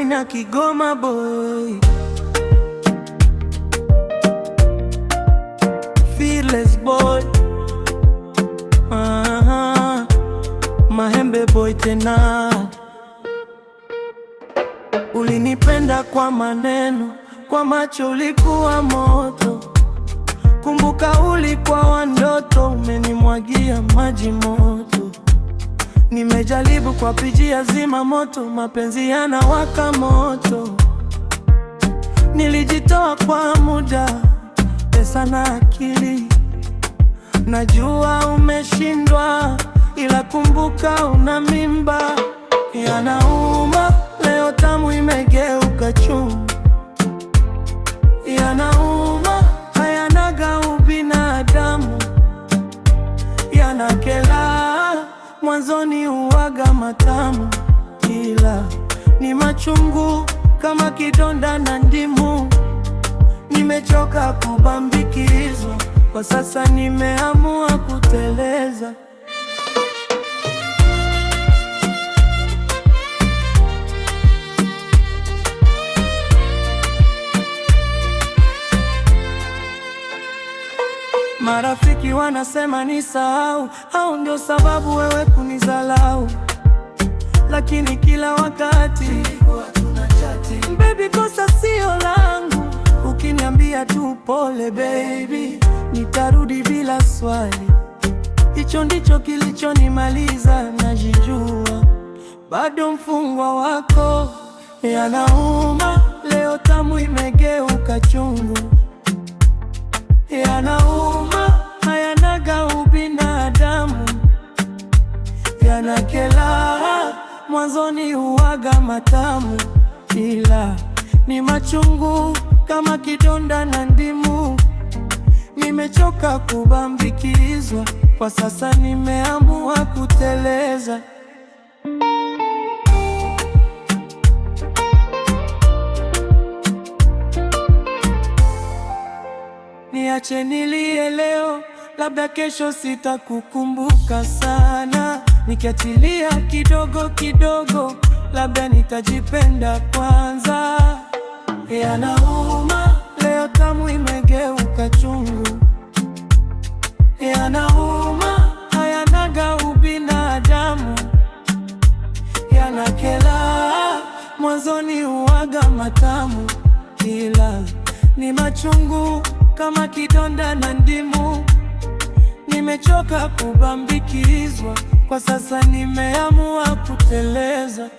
Maina Kigoma boy, Fearless boy, Mahembe boy tena. Ulinipenda kwa maneno, kwa macho ulikuwa moto. Kumbuka ulikuwa wa ndoto, umenimwagia maji moto. Nimejaribu kwa pijia zima moto, mapenzi yanawaka moto. Nilijitoa kwa muda, pesa na akili. Najua umeshindwa, ila kumbuka una mimba. Yanauma, leo tamu imegeuka chungu. Yanauma, hayanaga ubinadamu. Yanakela, mwanzoni huwaga matamu, ila ni machungu kama kidonda na ndimu. Nimechoka kubambikizwa, kwa sasa nimeamua kuteleza. Marafiki wanasema nisahau, au ndio sababu wewe kunizalau. Lakini kila wakati tunachati. Baby, kosa sio langu, ukiniambia tu pole baby, nitarudi bila swali. Hicho ndicho kilichonimaliza, najijua bado mfungwa wako. Yanauma, leo tamu imegeuka chungu. Yanauma, hayanaga ubinadamu. Yanakela, mwanzoni huwaga matamu, ila ni machungu kama kidonda na ndimu. Nimechoka kubambikizwa, kwa sasa nimeamua kuteleza. Niache nilie leo, labda kesho sitakukumbuka sana. Nikiachilia kidogo kidogo, labda nitajipenda kwanza. Yanauma, leo tamu imegeuka chungu. Yanauma, hayanaga ubinadamu. Yanakela, mwanzoni huwaga matamu, ila ni machungu kama kidonda na ndimu. Nimechoka kubambikizwa, kwa sasa nimeamua kuteleza.